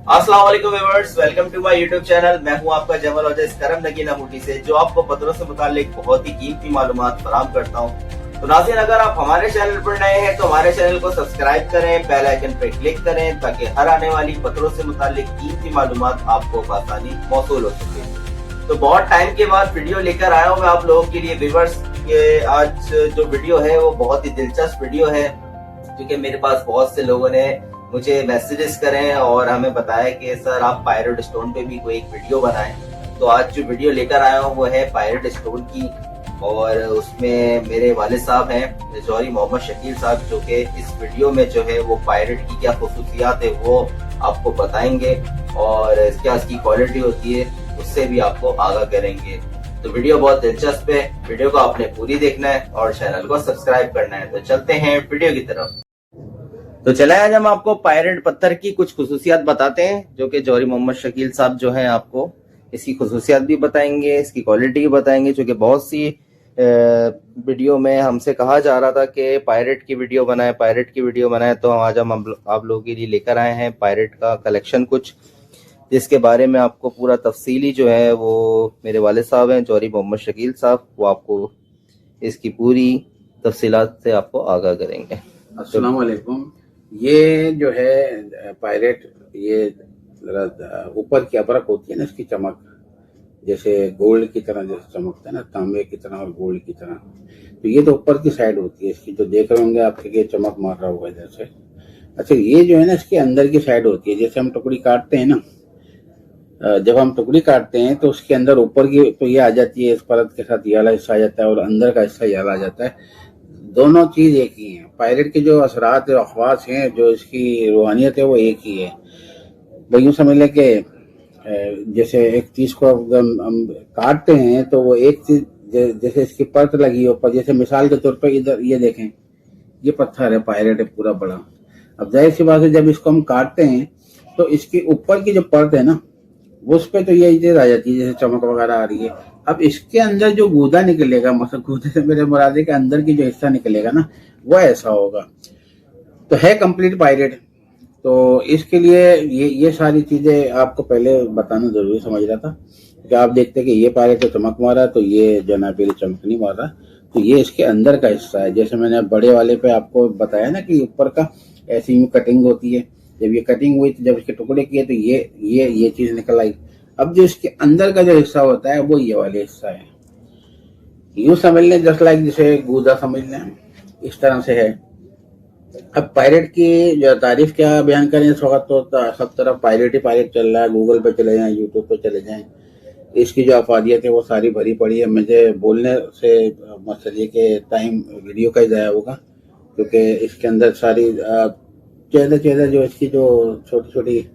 अस्सलाम वालेकुम viewers, welcome to my YouTube channel. मैं हूं आपका जमल वजह करम नगीना हुटी से, जो आपको पत्थरों से मुतालिक बहुत ही कीमती मालूमात फराहम करता हूं। तो नाज़रीन, अगर आप हमारे चैनल पर नए हैं तो हमारे चैनल को सब्सक्राइब करें, बेल आइकन पर क्लिक करें ताकि हर आने वाली पत्थरों से मुतालिक कीमती मालूमात आपको आसानी मौसूल हो सके। तो बहुत टाइम के बाद वीडियो लेकर आया हूँ मैं आप लोगों के लिए व्यूअर्स। आज जो वीडियो है वो बहुत ही दिलचस्प वीडियो है, क्योंकि मेरे पास बहुत से लोगों ने मुझे मैसेजेस करें और हमें बताया कि सर आप पायरेट स्टोन पे भी कोई एक वीडियो बनाएं। तो आज जो वीडियो लेकर आया हूँ वो है पायरेट स्टोन की, और उसमें मेरे वालिद साहब हैं जौहरी मोहम्मद शकील साहब, जो कि इस वीडियो में जो है वो पायरेट की क्या खुसूसियात है वो आपको बताएंगे और क्या इसकी क्वालिटी होती है उससे भी आपको आगाह करेंगे। तो वीडियो बहुत दिलचस्प है, वीडियो को आपने पूरी देखना है और चैनल को सब्सक्राइब करना है। तो चलते हैं वीडियो की तरफ। तो चले आज हम आपको पायरेट पत्थर की कुछ खुसूसियात बताते हैं, जो कि जौहरी मोहम्मद शकील साहब जो हैं आपको इसकी खुसूसियात भी बताएंगे, इसकी क्वालिटी भी बताएंगे। क्योंकि बहुत सी वीडियो में हमसे कहा जा रहा था कि पायरेट की वीडियो बनाए, पायरेट की वीडियो बनाए। तो आज हम आप लोगों के लिए लेकर आए हैं पायरेट का कलेक्शन कुछ, जिसके बारे में आपको पूरा तफसीली जो है वो मेरे वालिद साहब हैं जौहरी मोहम्मद शकील साहब, वो आपको इसकी पूरी तफसीलात से आपको आगाह करेंगे। अस्सलाम वालेकुम। ये जो है पायरेट, ये ऊपर की अबरक होती है ना, इसकी चमक जैसे गोल्ड की तरह जैसे चमकता है ना, तांबे की तरह और गोल्ड की तरह। तो ये तो ऊपर की साइड होती है इसकी, जो देख रहे होंगे आपके ये चमक मार रहा होगा जैसे। अच्छा, ये जो है ना इसकी अंदर की साइड होती है। जैसे हम टुकड़ी काटते हैं ना, जब हम टुकड़ी काटते हैं तो उसके अंदर ऊपर की तो ये आ जाती है, इस परत के साथ ये वाला हिस्सा आ जाता है और अंदर का हिस्सा ये वाला आ जाता है। दोनों चीज एक ही है। पायरेट के जो असरात अखवास हैं, जो इसकी रूहानियत है, वो एक ही है। वो यूँ समझ लें कि जैसे एक चीज को हम काटते हैं तो वो एक चीज जैसे इसकी परत लगी है ऊपर, जैसे मिसाल के तौर पर इधर ये देखें, ये पत्थर है, पायरेट है पूरा बड़ा। अब जाहिर सी बात है, जब इसको हम काटते हैं तो इसकी ऊपर की जो परत है ना, उस पे तो ये चीज आ जाती है, जैसे चमक वगैरह आ रही है। अब इसके अंदर जो गूदा निकलेगा, मतलब गूदे से मेरे मुरादे के अंदर की जो हिस्सा निकलेगा ना, वो ऐसा होगा। तो है कंप्लीट पायरेट। तो इसके लिए ये सारी चीजें आपको पहले बताना जरूरी समझ रहा था कि आप देखते कि ये पायरेट तो चमक मारा, तो ये जो ना पहले चमक नहीं मारा। तो ये इसके अंदर का हिस्सा है। जैसे मैंने बड़े वाले पे आपको बताया ना कि ऊपर का ऐसी कटिंग होती है, जब ये कटिंग हुई तो जब इसके टुकड़े किए तो ये चीज निकल आई। अब जो इसके अंदर का जो हिस्सा होता है वो ये वाले हिस्सा है। यूं समझ लें, जस्ट लाइक जैसे गूदा समझ लें, इस तरह से है। अब पायरेट की जो तारीफ क्या बयान करें, इस वक्त तो सब तरफ पायरेट ही पायरेट चल रहा है। गूगल पे चले जाएं, यूट्यूब पे चले जाएं, इसकी जो अफादियत है वो सारी भरी पड़ी है। मुझे बोलने से मसले के टाइम वीडियो का ही ज़ाया होगा, क्योंकि इसके अंदर सारी चेहरा जो इसकी जो छोटी छोटी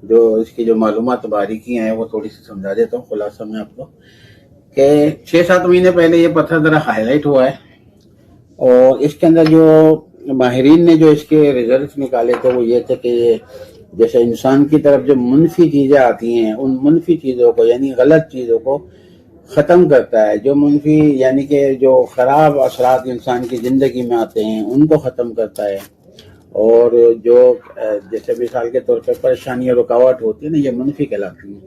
जो इसकी जो मालूमात बारीकियां हैं वो थोड़ी सी समझा देता हूँ खुलासा में आपको। कि 6-7 महीने पहले ये पत्थर जरा हाईलाइट हुआ है, और इसके अंदर जो माहिरीन ने जो इसके रिजल्ट निकाले थे वो ये थे कि ये जैसे इंसान की तरफ जो मुनफी चीजें आती हैं, उन मुनफी चीजों को यानी गलत चीजों को खत्म करता है। जो मुनफी यानी कि जो खराब असरात इंसान की जिंदगी में आते हैं उनको खत्म करता है। और जो जैसे मिसाल के तौर पर परेशानियां रुकावट होती है ना, ये मुनफी कहलाती हैं।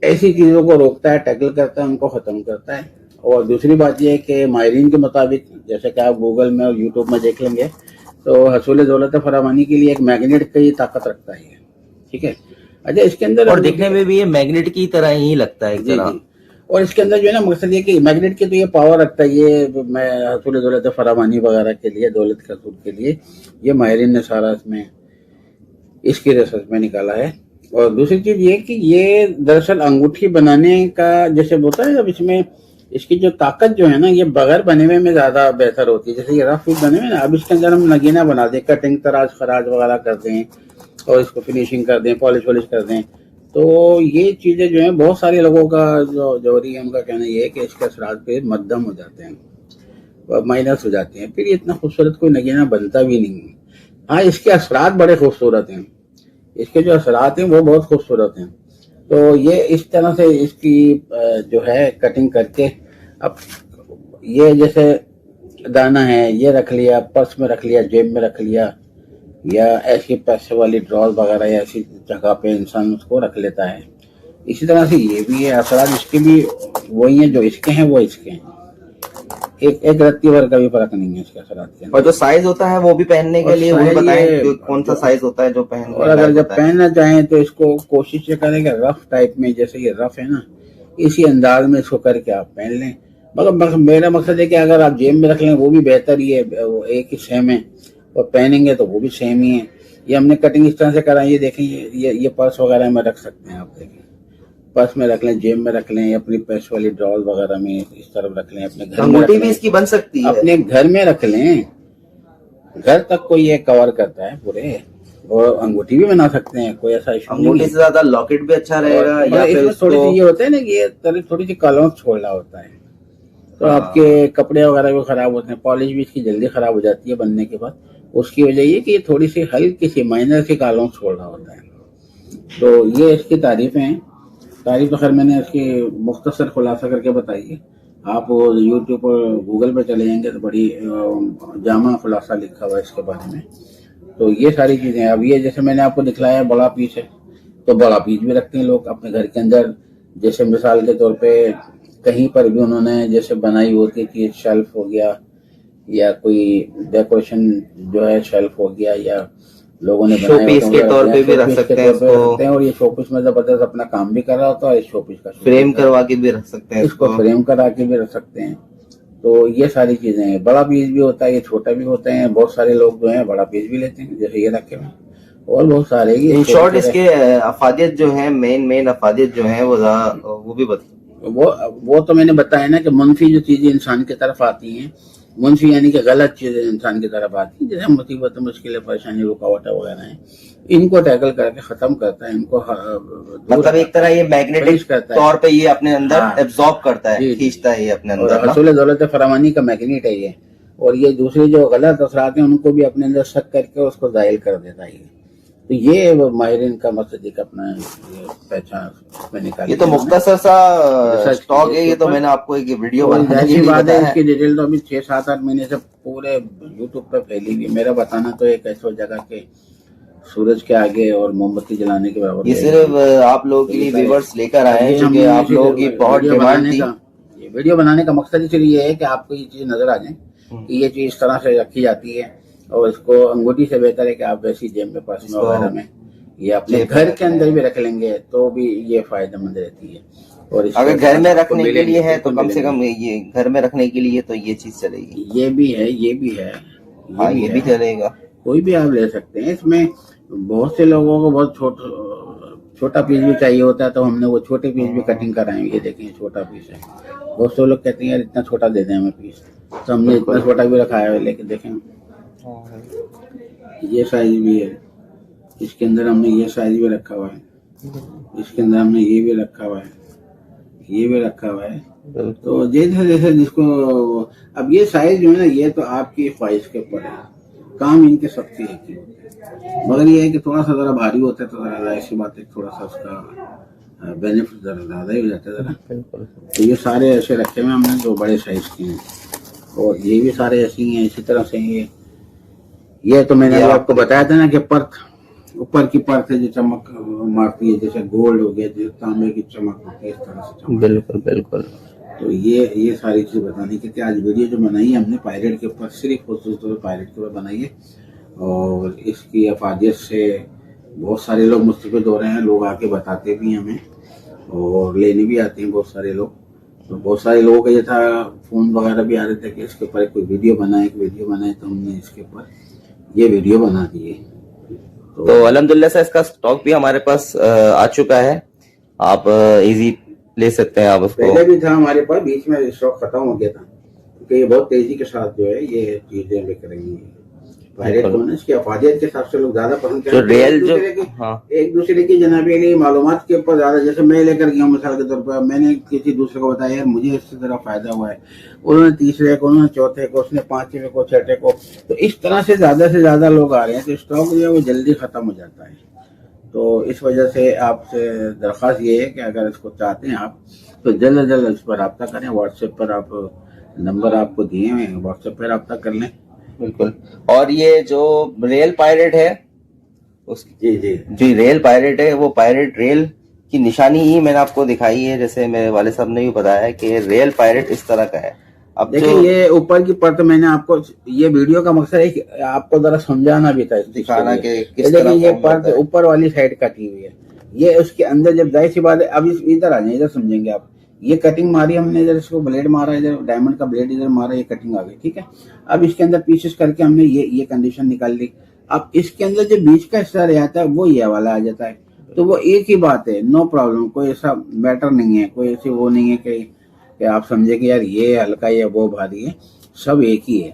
ऐसी चीजों को रोकता है, टैकल करता है, उनको खत्म करता है। और दूसरी बात यह है कि माहिरीन के मुताबिक, जैसे कि आप गूगल में और यूट्यूब में देख लेंगे, तो हसूल दौलत फरावानी के लिए एक मैग्नेट की ताकत रखता है। ठीक है। अच्छा, इसके अंदर और देखने में भी ये मैग्नेट की तरह ही लगता है जी जी। और इसके अंदर जो है ना, मकसद ये कि मैग्नेट की तो ये पावर रखता है। ये मैं हसूल दौलत फरावानी वगैरह के लिए, दौलत के हसूल के लिए, ये माहिरीन ने सारा इसमें इसकी रिसर्च में निकाला है। और दूसरी चीज ये कि ये दरअसल अंगूठी बनाने का जैसे होता है, अब इसमें इसकी जो ताकत जो है ना, ये बगैर बने हुए में ज्यादा बेहतर होती है। जैसे ये रफ बने हुए ना, अब इसके अंदर हम नगीना बना दें, कटिंग तराज खराज वगैरह कर दें और इसको फिनिशिंग कर दें, पॉलिश वॉलिश कर दें, तो ये चीजें जो है बहुत सारे लोगों का जो जौहरी है उनका कहना ये है कि इसके असरात पे मध्यम हो जाते हैं, माइनस हो जाते हैं, फिर ये इतना खूबसूरत कोई नगीना बनता भी नहीं है। हाँ, इसके असरात बड़े खूबसूरत हैं, इसके जो असरात हैं वो बहुत खूबसूरत हैं। तो ये इस तरह से इसकी जो है कटिंग करके, अब ये जैसे दाना है ये रख लिया, पर्स में रख लिया, जेब में रख लिया, या ऐसी पैसे वाली ड्रॉल वगैरह या ऐसी जगह पे इंसान उसको रख लेता है। इसी तरह से ये भी है, असरात इसके भी वही हैं, जो इसके हैं वो इसके हैं, एक एक रत्ती भर का भी फर्क नहीं है इसके असरात के अंदर। और जो साइज होता है वो भी पहनने के और लिए वो भी साइज बताएं ये- कि कौन सा साइज होता है जो पहनने और अगर लायक जब होता है। पहनना चाहें तो इसको कोशिश ये करें कि रफ टाइप में, जैसे ये रफ है ना, इसी अंदाज में इसको करके आप पहन लें। मगर मेरा मकसद है कि अगर आप जेब में रख लें वो भी बेहतर ही है, वो एक ही सेम है, और पहनेंगे तो वो भी सेम ही है। ये हमने कटिंग इस तरह से करा है, ये देखें, ये पर्स वगैरह में रख सकते हैं आप, देखें पर्स में रख लें, जेब में रख लें, अपनी पैस वाली ड्रॉल वगैरह में इस तरफ रख लें, अपने घर में रख अंगूठी भी लें, इसकी बन सकती है। अपने घर में रख लें, घर तक को ये कवर करता है पूरे। और अंगूठी भी बना सकते हैं, कोई ऐसा इशू नहीं अंगूठी है। से ज्यादा लॉकेट भी अच्छा रहेगा, और या फिर इसमें थोड़ी सी उसको ये होता है ना कि ये थोड़ी सी कलौंस छोड़ना होता है, तो हाँ। आपके कपड़े वगैरह भी खराब होते हैं, पॉलिश भी इसकी जल्दी खराब हो जाती है बनने के बाद। उसकी वजह ये कि ये थोड़ी सी हल्की सी माइनर सी कलौंस छोड़ना होता है। तो ये इसकी तारीफें हैं। तारीफ तो खैर मैंने इसकी मुख्तसर खुलासा करके बताई है। आप यूट्यूब और गूगल पे चले जाएंगे तो बड़ी जामा खुलासा लिखा हुआ है इसके बारे में। तो ये सारी चीजें, अब ये जैसे मैंने आपको दिखलाया बड़ा पीस है, तो बड़ा पीस भी रखते हैं लोग अपने घर के अंदर। जैसे मिसाल के तौर पे कहीं पर भी उन्होंने जैसे बनाई होती थी, शेल्फ हो गया या कोई डेकोरेशन जो है शेल्फ हो गया, या लोगों ने बनाए शोपीस होते हैं, के तौर पे भी रख शोपीस के सकते हैं तौर पे इसको। रखते हैं। और ये शोपीस में जबरदस्त अपना काम भी कर रहा होता है, और इस शोपीस का फ्रेम करवा के भी रख सकते हैं इसको इसको। फ्रेम करा के भी रख सकते हैं। तो ये सारी चीजें हैं। बड़ा पीस भी होता है, ये छोटा भी होते हैं। बहुत सारे लोग जो है बड़ा पीस भी लेते हैं, जैसे ये रखे हुए हैं, और बहुत सारे इन शॉर्ट इसके अफादियत जो है, मेन अफादियत जो है वो भी बता। वो तो मैंने बताया ना कि मुनफी जो चीजें इंसान की तरफ आती हैं, मुनफी यानी कि गलत चीजें इंसान की तरफ आती हैं, जैसे मुसीबत, मुश्किलें, परेशानी, रुकावटें वगैरह हैं, इनको टैकल करके खत्म करता है, इनको मतलब एक तरह ये मैग्नेटिक करता है। तौर पे ये अपने अंदर हाँ। एब्जॉर्ब करता है, जी, जी। खींचता है ये अपने और अंदर ना। हसूल दौलत फरामानी का मैग्नेट है ये। और ये दूसरे जो गलत असरात हैं उनको भी अपने अंदर शक करके उसको जाहिल कर देता है। तो ये माहिरीन का मकसद एक अपना ये पहचान में निकाली। ये तो मुख्तसर सा स्टॉक है, ये तो मैंने आपको एक वीडियो बनाने के लिए बात है। बताया है। इसकी डिटेल तो अभी 6-7-8 महीने से पूरे यूट्यूब पे फैली हुई है। मेरा बताना तो एक ऐसी जगह के सूरज के आगे और मोमबत्ती जलाने के बराबर। ये सिर्फ आप लोगों के लिए व्यूअर्स लेकर आए हैं, क्योंकि आप लोगों की बहुत डिमांड थी। ये वीडियो बनाने का मकसद इसलिए ये है कि आपको ये चीज नजर आ जाए कि ये चीज इस तरह से रखी जाती है, और इसको अंगूठी से बेहतर है कि आप वैसी जेब में, पर्स में वगैरह में, ये अपने घर के अंदर भी रख लेंगे तो भी ये फायदेमंद रहती है। और अगर घर में रखने के लिए है तो कम से कम ये घर में रखने के लिए तो ये चीज चलेगी। ये भी है, ये भी है, हाँ, ये भी चलेगा। कोई भी आप ले सकते हैं। इसमें बहुत से लोगों को बहुत छोटा पीस भी चाहिए होता है, तो हमने वो छोटे पीस भी कटिंग कराए। ये देखें, छोटा पीस है। बहुत से लोग कहते हैं यार इतना छोटा दे दें हमें पीस, तो हमने इतना छोटा भी रखाया है। लेकिन देखें, ये साइज भी है, इसके अंदर हमने ये साइज भी रखा हुआ है, इसके अंदर हमने ये भी रखा हुआ है, ये भी रखा हुआ है। तो जैसे जैसे जिसको, अब ये साइज जो है ना, ये तो आपकी ख्वाहिश के ऊपर है। काम इनके सबके एक ही होते हैं, मगर ये है कि थोड़ा सा जरा भारी होता है, तो जरा ऐसी बात है, थोड़ा सा उसका बेनिफिट जरा ज्यादा ही हो जाता है जरा। तो ये सारे ऐसे रखे हुए हमने जो बड़े साइज के हैं, और ये भी सारे ऐसे ही हैं। इसी तरह से ये तो मैंने आपको बताया था ना कि परत, ऊपर की परत है जो चमक मारती है, जैसे गोल्ड हो गया, जैसे तांबे की चमक होती है, इस तरह से चमक। बिल्कुल बिल्कुल। तो ये सारी चीज बताने की आज वीडियो जो बनाई है हमने पायरेट के ऊपर, सिर्फ खुसूस तौर पर पायरेट के ऊपर बनाई है। और इसकी अफादियत से बहुत सारे लोग मुस्तफिद हो रहे हैं, लोग आके बताते भी हैं हमें, और लेने भी आते हैं बहुत सारे लोग। तो बहुत सारे लोगों का ये था, फोन वगैरह भी आ रहे थे कि इसके ऊपर कोई वीडियो बनाए, तो हमने इसके ऊपर ये वीडियो बना दिए। तो अल्हम्दुलिल्लाह से इसका स्टॉक भी हमारे पास आ चुका है, आप इजी ले सकते हैं आप उसको। पहले भी था हमारे पास, बीच में स्टॉक खत्म हो गया था, क्योंकि ये बहुत तेजी के साथ जो है ये चीजें बिक रही हैं। पायरेट को इसकी अफादियत के हिसाब से लोग ज्यादा पसंद करते हैं। रियल जो एक दूसरे की जनाबे लिए मालूमात के ऊपर ज्यादा, जैसे मैं लेकर गया हूँ मिसाल के तौर पर, मैंने किसी दूसरे को बताया यार मुझे इससे जरा फायदा हुआ है, उन्होंने तीसरे को, उन्होंने चौथे को, उसने पांचवे को, छठे को। तो इस तरह से ज्यादा लोग आ रहे हैं, तो स्टॉक जो है वो जल्दी खत्म हो जाता है। तो इस वजह से आपसे दरख्वास्त ये है कि अगर इसको चाहते हैं आप, तो जल्द से जल्द इस पर रब्ता करें। व्हाट्सएप पर आप नंबर आपको दिए हुए हैं, व्हाट्सएप पर रब्ता कर लें, बिल्कुल। और ये जो रेल पायरेट है उसकी, जी जो रेल पायरेट है वो पायरेट रेल की निशानी ही मैंने आपको दिखाई है, जैसे मेरे वाले साहब ने भी बताया है कि रेल पायरेट इस तरह का है। अब देखिए ये ऊपर की परत मैंने आपको, ये वीडियो का मकसद है कि आपको जरा समझाना भी था, दिखाना कि किस देखिए तरह ये फॉर्म करता परत है। ऊपर वाली साइड कटी हुई है, ये उसके अंदर जब जाहिर सी बात है, अब इधर आ जाए, इधर समझेंगे आप। ये कटिंग मारी हमने, इधर इसको ब्लेड मारा, इधर डायमंड का ब्लेड इधर मारा, ये कटिंग आ गई, ठीक है। अब इसके अंदर पीसेस करके हमने ये कंडीशन निकाल ली। अब इसके अंदर जो बीच का हिस्सा रह जाता है वो ये वाला आ जाता है, तो वो एक ही बात है, नो प्रॉब्लम, कोई ऐसा मैटर नहीं है, कोई ऐसी वो नहीं है कि आप समझे कि यार ये हल्का है या वो भारी है, सब एक ही है।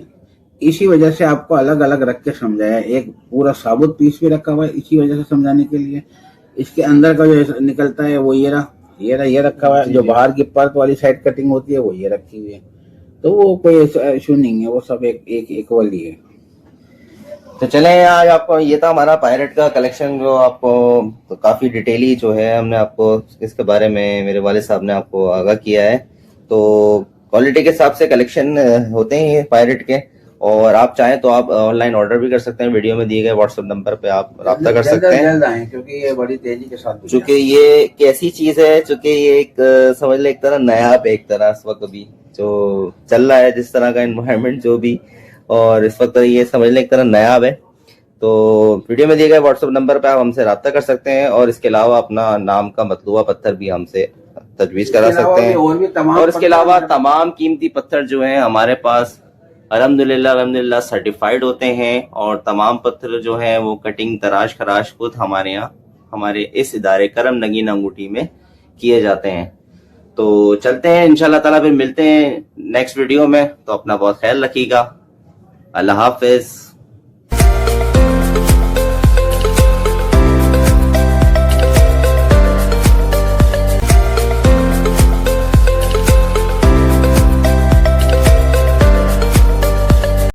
इसी वजह से आपको अलग अलग रख के समझाया, एक पूरा साबुत पीस भी रखा हुआ है इसी वजह से समझाने के लिए। इसके अंदर का जो निकलता है वो ये रहा, ये रखा हुआ है, जो बाहर की परत वाली साइड कटिंग होती है वो ये रखी हुई है, तो वो कोई इशू नहीं है, वो सब एक इक्वल ही है। तो चले आज आपको, ये था हमारा पायरेट का कलेक्शन, जो आपको तो काफी डिटेली जो है हमने आपको इसके बारे में मेरे वाले साहब ने आपको आगाह किया है। तो क्वालिटी के हिसाब से कलेक्शन होते हैं पायरेट के, और आप चाहें तो आप ऑनलाइन ऑर्डर भी कर सकते हैं। वीडियो में दिए गए व्हाट्सएप नंबर पे आप राब्ता कर सकते हैं, जल्द आए, क्योंकि ये बड़ी तेजी के साथ, चूंकि ये एक ऐसी चीज है, चूंकि ये एक समझ ले एक तरह नया पे, एक तरह इस वक्त अभी जो चल रहा है, जिस तरह का एनवायरनमेंट जो भी, और इस वक्त ये समझ ले एक तरह नया है। तो वीडियो में दिए गए व्हाट्सएप नंबर पे आप हमसे राब्ता कर सकते हैं, और इसके अलावा अपना नाम का मतलूबा पत्थर भी हमसे तजवीज करा सकते हैं। और इसके अलावा तमाम कीमती पत्थर जो हैं हमारे पास अल्हम्दुलिल्लाह सर्टिफाइड होते हैं, और तमाम पत्थर जो हैं वो कटिंग तराश खराश खुद हमारे यहाँ हमारे इस इदारे करम नगीन अंगूठी में किए जाते हैं। तो चलते हैं इंशाल्लाह ताला, फिर मिलते हैं नेक्स्ट वीडियो में। तो अपना बहुत ख्याल रखिएगा। अल्लाह हाफिज।